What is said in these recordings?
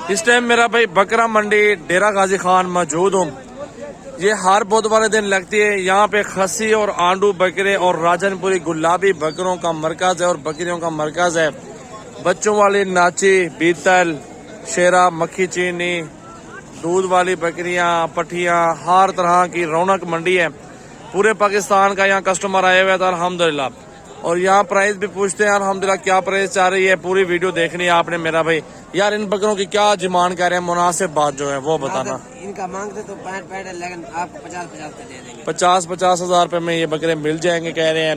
اس time میرا بھائی بکرا منڈی ڈیرہ غازی خان موجود ہوں. یہ ہر بدھ والے دن لگتی ہے. یہاں پہ خسی اور آنڈو بکرے اور راجن پوری گلابی بکروں کا مرکز ہے اور بکریوں کا مرکز ہے. بچوں والی ناچی، بیتل، شیرا، مکھی چینی، دودھ والی بکریاں، پٹھیاں، ہر طرح کی رونق منڈی ہے. پورے پاکستان کا یہاں کسٹمر آئے ہوئے تھے الحمدللہ. اور یہاں پرائز بھی پوچھتے ہیں الحمدللہ کیا پرائز چاہ رہی ہے. پوری ویڈیو دیکھنی ہے آپ نے میرا بھائی. یار ان بکروں کی کیا ڈیمانڈ کر رہے ہیں؟ مناسب بات جو ہے وہ بتانا. ان کا مانگتے تو 65 ہے، لیکن آپ کو 50 پہ دے دیں گے. 50 ہزار روپے میں یہ بکرے مل جائیں گے کہہ رہے ہیں.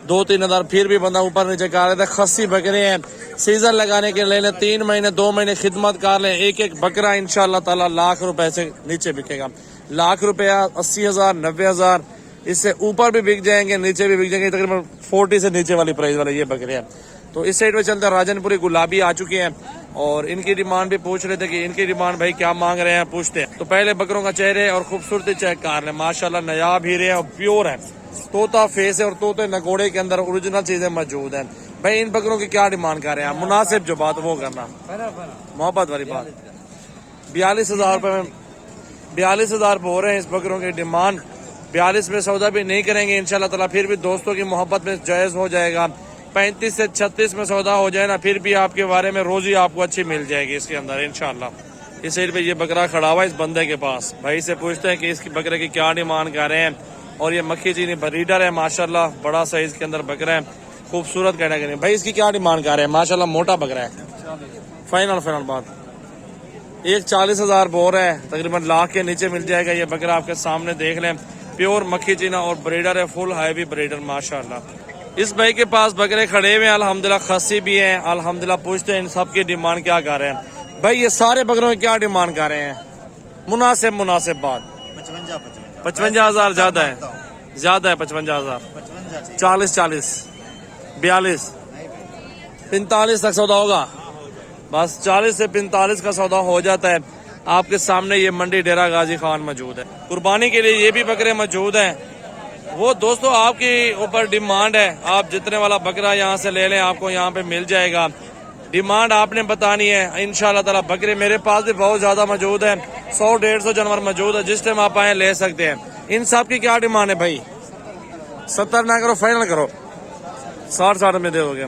2-3 ہزار پھر بھی بندہ اوپر نیچے کر رہے تھے. خسی بکرے ہیں، سیزن لگانے کے لے لیں، 3 مہینے 2 مہینے خدمت کر لیں. ایک بکرا انشاءاللہ تعالی لاکھ روپے سے نیچے بکے گا. لاکھ روپیہ 80 ہزار 90 ہزار، اس سے اوپر بھی بک جائیں گے، نیچے بھی بک جائیں گے. تقریباً 40 سے نیچے والی پرائز والے یہ بکرے ہیں. تو اس سائڈ پہ چلتے ہیں. راجن پوری گلابی آ چکے ہیں اور ان کی ڈیمانڈ بھی پوچھ رہے تھے کہ ان کی ڈیمانڈ بھائی کیا مانگ رہے ہیں، پوچھتے ہیں. تو پہلے بکروں کا چہرے اور خوبصورتی چیک کر لیں. ماشاءاللہ نایاب ہیرے اور پیور ہے. طوطا فیس ہے اور طوطے نگوڑے کے اندر اوریجنل چیزیں موجود ہیں. بھائی ان بکروں کی کیا ڈیمانڈ کر رہے ہیں؟ مناسب جو بات وہ کرنا، محبت والی بات. 42 ہزار روپے میں 42 ہزار پہ ہو رہے ہیں اس بکروں کی ڈیمانڈ. 42 میں سودا بھی نہیں کریں گے انشاءاللہ تعالیٰ. پھر بھی دوستوں کی محبت میں جائز ہو جائے گا. 35 سے 36 میں سودا ہو جائے نا، پھر بھی آپ کے بارے میں روزی آپ کو اچھی مل جائے گی اس کے اندر انشاءاللہ. اس سائڈ پہ یہ بکرا کھڑا ہوا ہے اس بندے کے پاس. بھائی سے پوچھتے ہیں کہ اس کی بکرے کی کیا ڈیمانڈ کر رہے ہیں. اور یہ مکھی چینی بریڈر ہے ماشاءاللہ، بڑا سائز کے اندر بکرا ہے، خوبصورت کیٹیگری. بھائی اس کی کیا ڈیمانڈ کر رہے ہیں؟ ماشاءاللہ موٹا بکرا ہے. فائنل بات 40 ہزار بول رہا ہے، تقریباً لاکھ کے نیچے مل جائے گا یہ بکرا. آپ کے سامنے دیکھ لیں، پیور مکھی چینا اور بریڈر ہے، فل ہیوی بریڈر ماشاءاللہ. اس بھائی کے پاس بکرے کھڑے ہوئے ہیں الحمدللہ، خسی بھی ہیں الحمدللہ. پوچھتے ہیں ان سب کی ڈیمانڈ کیا کر رہے ہیں. بھائی یہ سارے بکروں کی کیا ڈیمانڈ کر رہے ہیں؟ مناسب بات. 55 ہزار زیادہ ہے، 55 ہزار. 40 42 45 تک سودا ہوگا. بس 40 سے 45 کا سودا ہو جاتا ہے. آپ کے سامنے یہ منڈی ڈیرہ غازی خان موجود ہے. قربانی کے لیے یہ بھی بکرے موجود ہیں. وہ دوستو آپ کی اوپر ڈیمانڈ ہے، آپ جتنے والا بکرا یہاں سے لے لیں آپ کو یہاں پہ مل جائے گا. ڈیمانڈ آپ نے بتانی ہے انشاءاللہ تعالی. بکرے میرے پاس بھی بہت زیادہ موجود ہیں، 100-150 جانور موجود ہے. جس ٹائم آپ آئیں لے سکتے ہیں. ان سب کی کیا ڈیمانڈ ہے بھائی؟ 70 نہ کرو، فائنل کرو. 60 میں دے دو گے.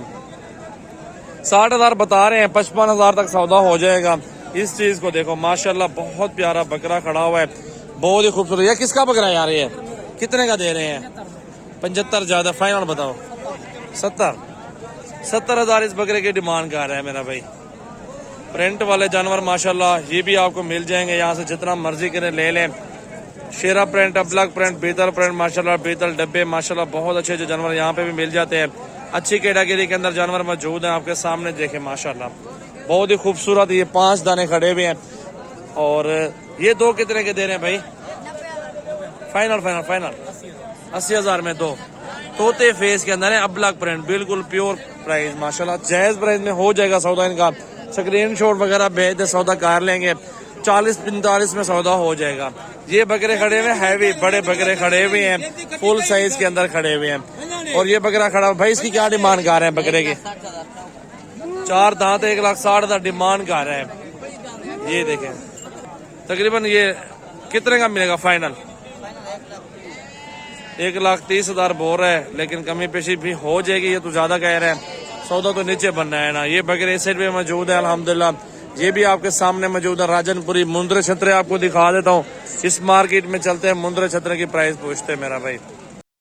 60 ہزار بتا رہے ہیں، 55 ہزار تک سودا ہو جائے گا. اس چیز کو دیکھو ماشاءاللہ، بہت پیارا بکرا کھڑا ہوا ہے، بہت ہی خوبصورت. یہ کس کا بکرا ہے یار؟ یہ کتنے کا دے رہے ہیں؟ 75 زیادہ. فائنل بتاؤ. 70 ہزار اس بکرے کی ڈیمانڈ کر رہا ہے میرا بھائی. پرنٹ والے جانور ماشاءاللہ یہ بھی آپ کو مل جائیں گے. یہاں سے جتنا مرضی کریں لے لیں. شیرا پرنٹ، ابلک پرنٹ، بیتل پرنٹ ماشاءاللہ، بیتل ڈبے ماشاءاللہ، بہت اچھے جانور یہاں پہ بھی مل جاتے ہیں. اچھی کیٹیگری کے اندر جانور موجود ہیں. آپ کے سامنے دیکھیں ماشاءاللہ، بہت ہی خوبصورت. یہ 5 دانے کھڑے ہوئے ہیں. اور یہ 2 کتنے کے دے رہے ہیں بھائی؟ فائنل 80 ہزار میں 2 طوطے فیس کے اندر ہے، ابلک پرنٹ، بالکل پیور پرائز ماشاءاللہ. جائز پرائز میں ہو جائے گا سودا. ان کا اسکرین شاٹ وغیرہ بھیج دے، سودا کر لیں گے. 40-45 میں سودا ہو جائے گا. یہ بکرے کھڑے ہوئے ہیوی بڑے بکرے کھڑے ہوئے ہیں، فل سائز کے اندر کھڑے ہوئے ہیں. اور یہ بکرا کھڑا بھائی اس کی کیا ڈیمانڈ کر رہے ہیں بکرے کی؟ 4 دانت 1,60,000 ڈیمانڈ کر رہے ہیں. یہ دیکھیں تقریباً یہ کتنے کا ملے گا فائنل؟ 1,30,000 بول رہا ہے، لیکن کمی پیشی بھی ہو جائے گی. یہ تو زیادہ کہہ رہے ہیں، سودا تو نیچے بننا ہے نا. یہ بکرے اس سائڈ پہ موجود ہے الحمدللہ. یہ بھی آپ کے سامنے موجود ہے. راجن پوری مندر چھترے آپ کو دکھا دیتا ہوں. اس مارکیٹ میں چلتے ہیں، مندر چھترے کی پرائز پوچھتے ہیں میرا بھائی.